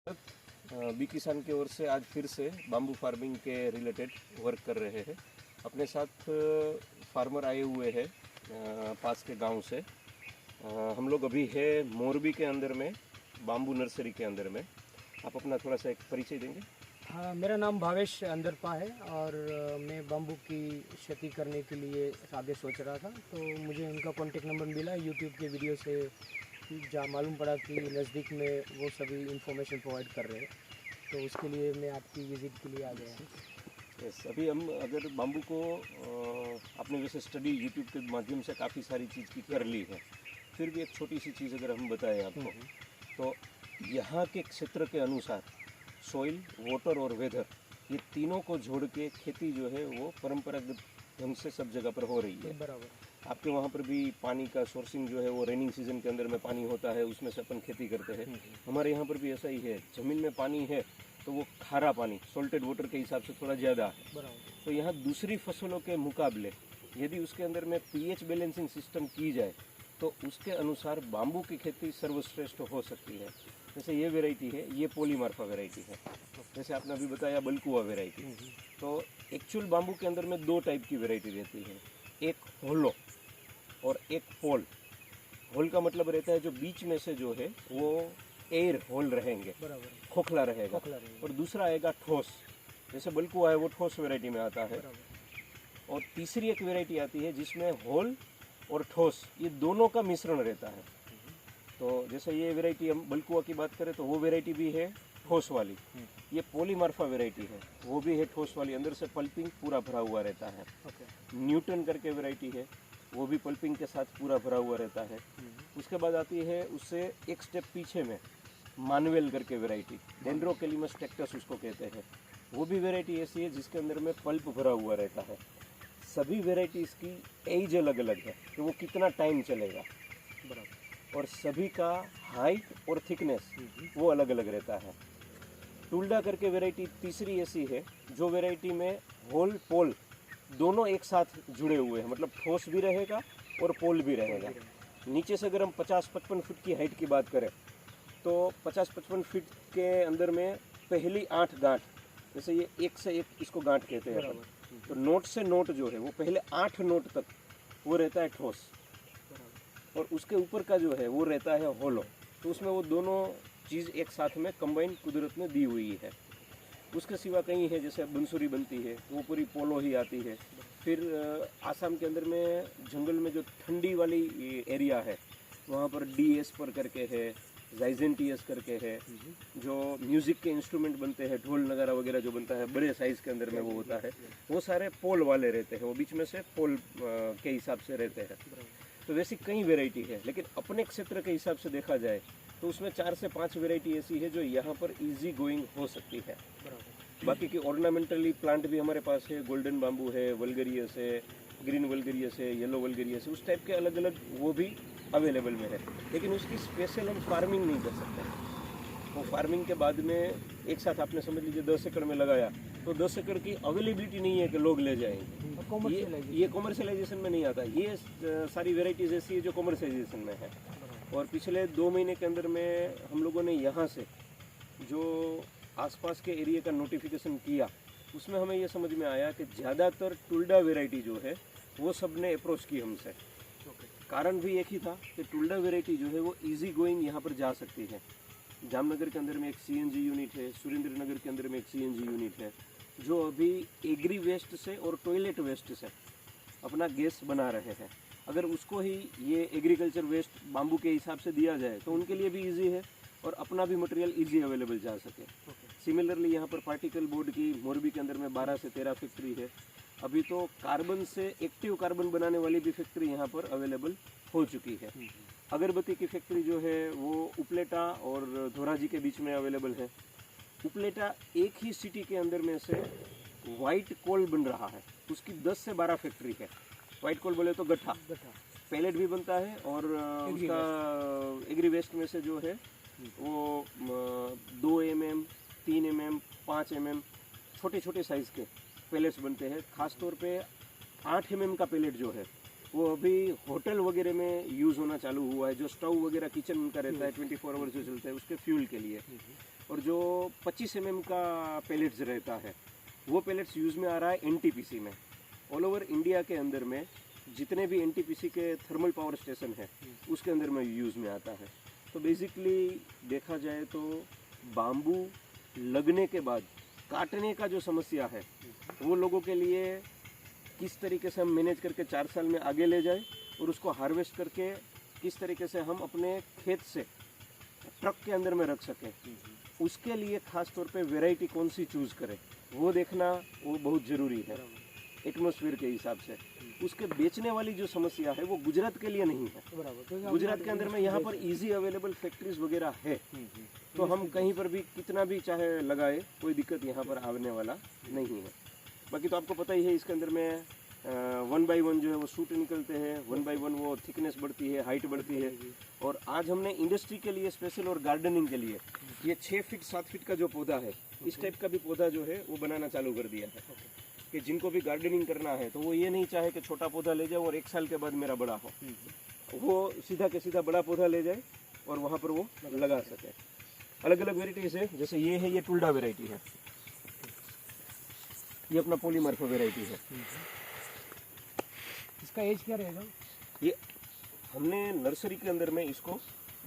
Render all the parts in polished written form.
B किसान की ओर से आज फिर से बाम्बू फार्मिंग के रिलेटेड वर्क कर रहे हैं। अपने साथ फार्मर आए हुए हैं पास के गांव से। हम लोग अभी है मोरबी के अंदर में, बाम्बू नर्सरी के अंदर में। आप अपना थोड़ा सा एक परिचय देंगे? हाँ, मेरा नाम भावेश अंदरपा है और मैं बाम्बू की खेती करने के लिए आगे सोच रहा था, तो मुझे उनका कॉन्टेक्ट नंबर मिला यूट्यूब के वीडियो से। जहाँ मालूम पड़ा कि नज़दीक में वो सभी इंफॉर्मेशन प्रोवाइड कर रहे हैं, तो उसके लिए मैं आपकी विज़िट के लिए आ गया हूँ। यस, अभी हम अगर बाम्बू को आपने वैसे स्टडी यूट्यूब के माध्यम से काफ़ी सारी चीज़ की कर ली है, फिर भी एक छोटी सी चीज़ अगर हम बताएं आपको, तो यहाँ के क्षेत्र के अनुसार सॉइल, वाटर और वेदर, ये तीनों को जोड़ के खेती जो है वो परंपरागत ढंग से सब जगह पर हो रही है। बराबर। आपके वहाँ पर भी पानी का सोर्सिंग जो है वो रेनिंग सीजन के अंदर में पानी होता है, उसमें से अपन खेती करते हैं। हमारे यहाँ पर भी ऐसा ही है, ज़मीन में पानी है तो वो खारा पानी सॉल्टेड वाटर के हिसाब से थोड़ा ज़्यादा है। बराबर। तो यहाँ दूसरी फसलों के मुकाबले यदि उसके अंदर में पीएच बैलेंसिंग सिस्टम की जाए तो उसके अनुसार बाम्बू की खेती सर्वश्रेष्ठ हो सकती है। जैसे ये वेराइटी है, ये पॉलीमार्फा वेराइटी है, जैसे आपने अभी बताया बल्कुआ वेराइटी। तो एक्चुअल बाम्बू के अंदर में दो टाइप की वेराइटी रहती है, एक होलो और एक पोल। होल का मतलब रहता है जो बीच में से जो है वो एयर होल रहेंगे, बराबर। खोखला रहेगा। और दूसरा आएगा ठोस, जैसे बल्कुआ है वो ठोस वेराइटी में आता है। और तीसरी एक वेराइटी आती है जिसमें होल और ठोस ये दोनों का मिश्रण रहता है। तो जैसे ये वेराइटी हम बल्कुआ की बात करें तो वो वेराइटी भी है ठोस वाली। ये पॉलीमार्फा वेराइटी है, वो भी है ठोस वाली, अंदर से पल्पिंग पूरा भरा हुआ रहता है। न्यूटन करके वेराइटी है, वो भी पल्पिंग के साथ पूरा भरा हुआ रहता है। उसके बाद आती है उससे एक स्टेप पीछे में मानवेल करके वेराइटी, डेंड्रोकेलिमस टेक्टस उसको कहते हैं। वो भी वेराइटी ऐसी है जिसके अंदर में पल्प भरा हुआ रहता है। सभी वेराइटीज़ की एज अलग अलग है कि वो कितना टाइम चलेगा, बराबर। और सभी का हाइट और थिकनेस वो अलग अलग रहता है। टुल्डा करके वेराइटी तीसरी ऐसी है जो वेराइटी में होल पोल दोनों एक साथ जुड़े हुए हैं, मतलब ठोस भी रहेगा और पोल भी रहेगा। नीचे से अगर हम 50-55 फीट की हाइट की बात करें तो 50-55 फीट के अंदर में पहली 8 गांठ, जैसे ये एक से एक इसको गांठ कहते हैं अपन, तो नोट से नोट जो है वो पहले 8 नोट तक वो रहता है ठोस, और उसके ऊपर का जो है वो रहता है होलो। तो उसमें वो दोनों चीज़ एक साथ में कंबाइन कुदरत ने दी हुई है। उसके सिवा कहीं है, जैसे बंसुरी बनती है वो पूरी पोलो ही आती है। फिर आसाम के अंदर में जंगल में जो ठंडी वाली एरिया है वहाँ पर डीएस पर करके है, जाइजेंटियस करके है, जो म्यूज़िक के इंस्ट्रूमेंट बनते हैं, ढोल नगारा वगैरह जो बनता है बड़े साइज़ के अंदर में वो होता है, वो सारे पोल वाले रहते हैं, वो बीच में से पोल के हिसाब से रहते हैं। तो वैसी कई वेराइटी है, लेकिन अपने क्षेत्र के हिसाब से देखा जाए तो उसमें 4 से 5 वेराइटी ऐसी है जो यहाँ पर इजी गोइंग हो सकती है। बाकी की ऑर्नामेंटली प्लांट भी हमारे पास है, गोल्डन बाम्बू है, वल्गरियस है, ग्रीन वल्गरियस है, येलो वल्गरियस है, उस टाइप के अलग अलग वो भी अवेलेबल में है। लेकिन उसकी स्पेशल हम फार्मिंग नहीं कर सकते। वो फार्मिंग के बाद में एक साथ आपने समझ लीजिए 10 एकड़ में लगाया तो 10 एकड़ की अवेलेबिलिटी नहीं है कि लोग ले जाएंगे। ये कॉमर्शियलाइजेशन में नहीं आता। ये सारी वेराइटीज़ ऐसी है जो कॉमर्शियलाइजेशन में है। और पिछले 2 महीने के अंदर में हम लोगों ने यहाँ से जो आसपास के एरिया का नोटिफिकेशन किया, उसमें हमें ये समझ में आया कि ज़्यादातर टुल्डा वेराइटी जो है वो सब ने अप्रोच की हमसे। कारण भी एक ही था कि टुल्डा वेराइटी जो है वो इजी गोइंग यहाँ पर जा सकती है। जामनगर के अंदर में एक सीएनजी यूनिट है, सुरेंद्र नगर के अंदर में एक सीएनजी यूनिट है, जो अभी एग्री वेस्ट से और टॉयलेट वेस्ट से अपना गैस बना रहे हैं। अगर उसको ही ये एग्रीकल्चर वेस्ट बाम्बू के हिसाब से दिया जाए तो उनके लिए भी इजी है और अपना भी मटेरियल इजी अवेलेबल जा सके। सिमिलरली यहाँ पर पार्टिकल बोर्ड की मोरबी के अंदर में 12 से 13 फैक्ट्री है। अभी तो कार्बन से एक्टिव कार्बन बनाने वाली भी फैक्ट्री यहाँ पर अवेलेबल हो चुकी है। अगरबत्ती की फैक्ट्री जो है वो उपलेटा और धोराजी के बीच में अवेलेबल है। उपलेटा एक ही सिटी के अंदर में से वाइट कोल बन रहा है, उसकी 10 से 12 फैक्ट्री है। वाइट कोल बोले तो गट्ठा पैलेट भी बनता है, और उसका एग्री वेस्ट में से जो है वो 2 mm, 3 mm, 5 mm छोटे छोटे साइज़ के पैलेट्स बनते हैं। ख़ास तौर पे 8 mm का पैलेट जो है वो अभी होटल वगैरह में यूज़ होना चालू हुआ है, जो स्टोव वगैरह किचन का रहता है 24 आवर्स जो चलता है उसके फ्यूल के लिए। और जो 25 mm का पैलेट्स रहता है वो पैलेट्स यूज़ में आ रहा है एनटीपीसी में। ऑल ओवर इंडिया के अंदर में जितने भी एनटीपीसी के थर्मल पावर स्टेशन है उसके अंदर में यूज़ में आता है। तो बेसिकली देखा जाए तो बाम्बू लगने के बाद काटने का जो समस्या है वो लोगों के लिए किस तरीके से हम मैनेज करके 4 साल में आगे ले जाए और उसको हार्वेस्ट करके किस तरीके से हम अपने खेत से ट्रक के अंदर में रख सकें, उसके लिए खास तौर पे वैरायटी कौन सी चूज़ करें वो देखना वो बहुत ज़रूरी है एटमॉस्फेयर के हिसाब से। उसके बेचने वाली जो समस्या है वो गुजरात के लिए नहीं है। गुजरात के अंदर में यहाँ पर इजी अवेलेबल फैक्ट्रीज वगैरह है, तो हम कहीं पर भी कितना भी चाहे लगाए कोई दिक्कत यहाँ पर आने वाला नहीं है। बाकी तो आपको पता ही है इसके अंदर में 1 by 1 जो है वो सूट निकलते हैं, 1 by 1 वो थिकनेस बढ़ती है, हाइट बढ़ती है। और आज हमने इंडस्ट्री के लिए स्पेशल और गार्डनिंग के लिए ये 6 फीट 7 फीट का जो पौधा है इस टाइप का भी पौधा जो है वो बनाना चालू कर दिया है कि जिनको भी गार्डनिंग करना है तो वो ये नहीं चाहे कि छोटा पौधा ले जाओ और 1 साल के बाद मेरा बड़ा हो, वो सीधा के सीधा बड़ा पौधा ले जाए और वहाँ पर वो लगा सके। अलग अलग वेराइटीज है, जैसे ये है, ये टुल्डा वेराइटी है, ये अपना पॉलीमर्फ वेराइटी है। इसका एज क्या रहेगा? ये हमने नर्सरी के अंदर में इसको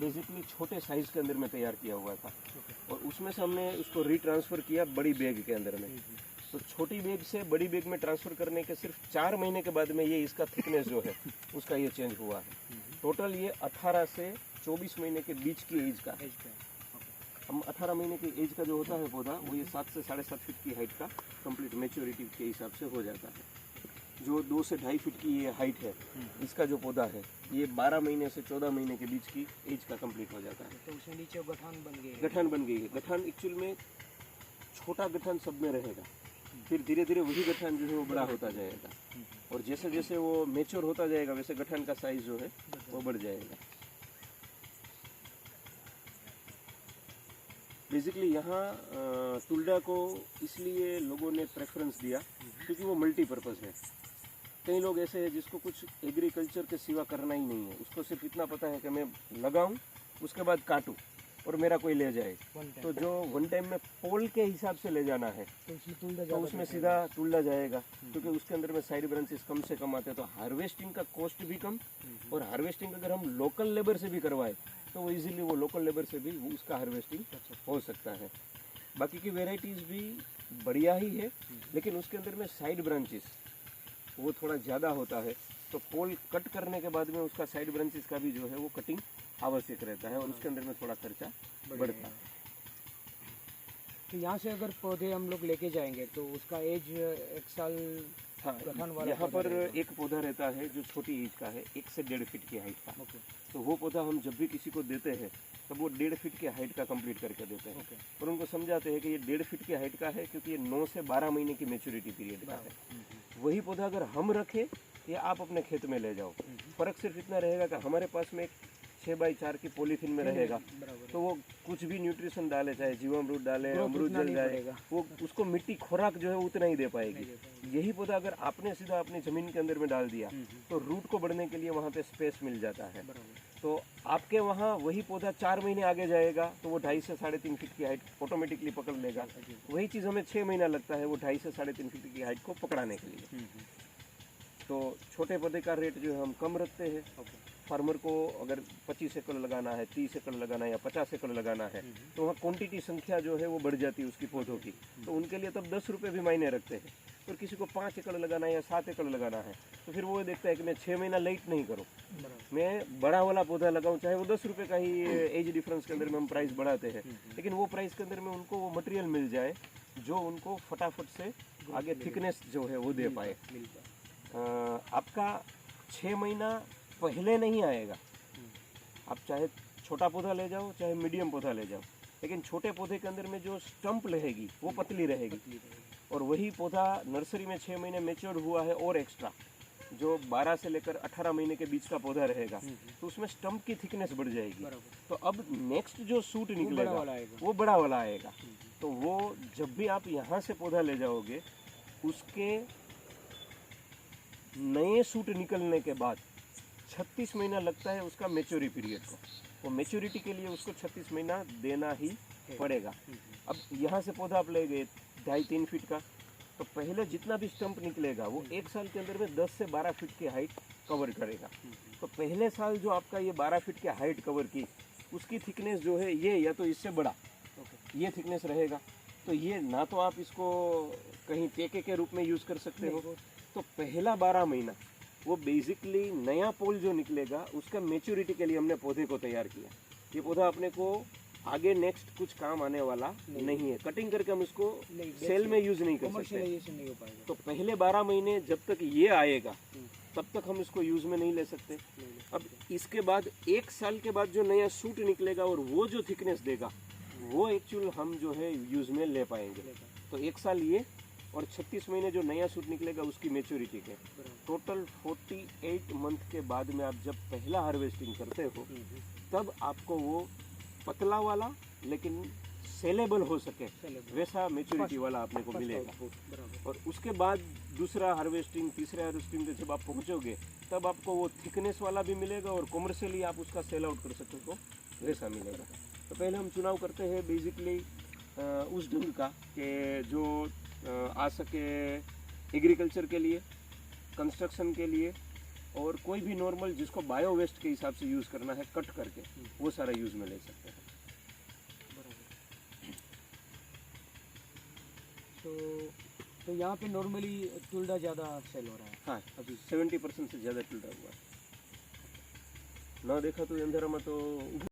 बेसिकली छोटे साइज के अंदर में तैयार किया हुआ था और उसमें से हमने उसको रिट्रांसफ़र किया बड़ी बैग के अंदर में। तो छोटी बैग से बड़ी बैग में ट्रांसफ़र करने के सिर्फ 4 महीने के बाद में ये इसका थिकनेस जो है उसका ये चेंज हुआ है। टोटल ये 18 से 24 महीने के बीच की एज का है। हम 18 महीने की एज का जो होता है पौधा वो ये 7 से 7.5 फीट की हाइट का कंप्लीट मेच्योरिटी के हिसाब से हो जाता है। जो 2 से 2.5 फीट की ये हाइट है इसका जो पौधा है ये 12 महीने से 14 महीने के बीच की एज का कंप्लीट हो जाता है। तो उसमें नीचे गठान बन गई है। गठान बन गई है। गठान एक्चुअल में छोटा गठान सब में रहेगा, फिर धीरे धीरे वही गठान जो है वो बड़ा होता जाएगा और जैसे जैसे वो मेच्योर होता जाएगा वैसे गठान का साइज जो है वो बढ़ जाएगा। बेसिकली यहाँ टुल्डा को इसलिए लोगों ने प्रेफरेंस दिया क्योंकि वो मल्टीपर्पज़ है। कई लोग ऐसे हैं जिसको कुछ एग्रीकल्चर के सिवा करना ही नहीं है, उसको सिर्फ इतना पता है कि मैं लगाऊं उसके बाद काटूं और मेरा कोई ले जाए। तो जो 1 टाइम में पोल के हिसाब से ले जाना है तो उसमें सीधा टुल्डा जाएगा क्योंकि उसके अंदर में साइड ब्रांचेस कम से कम आते हैं। तो हार्वेस्टिंग का कॉस्ट भी कम और हार्वेस्टिंग अगर हम लोकल लेबर से भी करवाए तो वो इजीली वो लोकल लेबर से भी उसका हार्वेस्टिंग हो सकता है। बाकी की वेराइटीज़ भी बढ़िया ही है लेकिन उसके अंदर में साइड ब्रांचेस वो थोड़ा ज़्यादा होता है, तो पोल कट करने के बाद में उसका साइड ब्रांचेस का भी जो है वो कटिंग आवश्यक रहता है और उसके अंदर में थोड़ा खर्चा बढ़ता है। तो यहाँ से अगर पौधे हम लोग लेके जाएंगे तो उसका एज 1 साल हाँ, यहाँ पर एक पौधा रहता है जो छोटी एज का है, 1 से 1.5 फीट की हाइट का। तो वो पौधा हम जब भी किसी को देते हैं तब वो 1.5 फीट की हाइट का कंप्लीट करके देते हैं और उनको समझाते हैं कि ये 1.5 फीट की हाइट का है क्योंकि ये 9 से 12 महीने की मेच्योरिटी पीरियड का है। वही पौधा अगर हम रखें या आप अपने खेत में ले जाओ, फ़र्क सिर्फ इतना रहेगा कि हमारे पास में 6 बाई 4 की पॉलीथीन में रहेगा तो वो कुछ भी न्यूट्रिशन डाले, चाहे जीवामृत डाले, अमृत जल जाए, वो उसको मिट्टी खुराक जो है उतना ही दे पाएगी। यही पौधा अगर आपने सीधा अपनी ज़मीन के अंदर में डाल दिया तो रूट को बढ़ने के लिए वहाँ पे स्पेस मिल जाता है। तो आपके वहाँ वही पौधा 4 महीने आगे जाएगा तो वो 2.5 से 3.5 फीट की हाइट ऑटोमेटिकली पकड़ लेगा। वही चीज़ हमें 6 महीना लगता है वो 2.5 से 3.5 फीट की हाइट को पकड़ाने के लिए। तो छोटे पौधे का रेट जो है हम कम रखते हैं। फार्मर को अगर 25 एकड़ लगाना है, 30 एकड़ लगाना है या 50 एकड़ लगाना है तो वहाँ क्वांटिटी संख्या जो है वो बढ़ जाती है उसकी पौधों की, तो उनके लिए तब 10 रुपये भी मायने रखते हैं। और किसी को 5 एकड़ लगाना है या 7 एकड़ लगाना है तो फिर वो देखता है कि मैं 6 महीना लेट नहीं करूँ, मैं बड़ा वाला पौधा लगाऊं, चाहे वो 10 रुपये का ही एज डिफरेंस के अंदर में हम प्राइस बढ़ाते हैं लेकिन वो प्राइस के अंदर में उनको वो मटेरियल मिल जाए जो उनको फटाफट से आगे थिकनेस जो है वो दे पाए। आपका 6 महीना पहले नहीं आएगा, आप चाहे छोटा पौधा ले जाओ चाहे मीडियम पौधा ले जाओ, लेकिन छोटे पौधे के अंदर में जो स्टंप रहेगी वो पतली रहेगी। और वही पौधा नर्सरी में 6 महीने मैच्योर हुआ है और एक्स्ट्रा जो 12 से लेकर 18 महीने के बीच का पौधा रहेगा तो उसमें स्टंप की थिकनेस बढ़ जाएगी। तो अब नेक्स्ट जो सूट निकलेगा वो बड़ा वाला आएगा। तो वो जब भी आप यहाँ से पौधा ले जाओगे उसके नए सूट निकलने के बाद 36 महीना लगता है उसका मैच्योरिटी पीरियड को। वो मैच्योरिटी के लिए उसको 36 महीना देना ही पड़ेगा। अब यहाँ से पौधा आप ले गए 2.5-3 फीट का, तो पहले जितना भी स्टंप निकलेगा वो 1 साल के अंदर में 10 से 12 फीट की हाइट कवर करेगा। तो पहले साल जो आपका ये 12 फीट की हाइट कवर की, उसकी थिकनेस जो है ये या तो इससे बड़ा ये थिकनेस रहेगा। तो ये ना तो आप इसको कहीं टेके के रूप में यूज़ कर सकते हो। तो पहला 12 महीना वो बेसिकली नया पोल जो निकलेगा उसका मेच्योरिटी के लिए हमने पौधे को तैयार किया। ये पौधा अपने को आगे नेक्स्ट कुछ काम आने वाला नहीं है। कटिंग करके हम इसको सेल में यूज़ नहीं कर सकते। नहीं हो पाएगा। तो पहले 12 महीने जब तक ये आएगा तब तक हम इसको यूज़ में नहीं ले सकते। अब इसके बाद 1 साल के बाद जो नया सूट निकलेगा और वो जो थिकनेस देगा वो एक्चुअल हम जो है यूज़ में ले पाएंगे। तो 1 साल ये और 36 महीने जो नया सूट निकलेगा उसकी मेच्योरिटी के टोटल 48 मंथ के बाद में आप जब पहला हार्वेस्टिंग करते हो तब आपको वो पतला वाला लेकिन सेलेबल हो सके वैसा मेच्योरिटी वाला आपने को मिलेगा। और उसके बाद दूसरा हार्वेस्टिंग तीसरे हार्वेस्टिंग पे जब आप पहुंचोगे तब आपको वो थिकनेस वाला भी मिलेगा और कमर्शियली आप उसका सेल आउट कर सकते हो वैसा मिलेगा। तो पहले हम चुनाव करते हैं बेसिकली उस ढंग का कि जो आ सके एग्रीकल्चर के लिए, कंस्ट्रक्शन के लिए और कोई भी नॉर्मल जिसको बायो वेस्ट के हिसाब से यूज़ करना है कट करके वो सारा यूज़ में ले सकते हैं। तो यहाँ पे नॉर्मली टुल्डा ज़्यादा सेल हो रहा है। हाँ, अभी 70% से ज़्यादा टुल्डा हुआ है। ना देखा तो अंधेरा में तो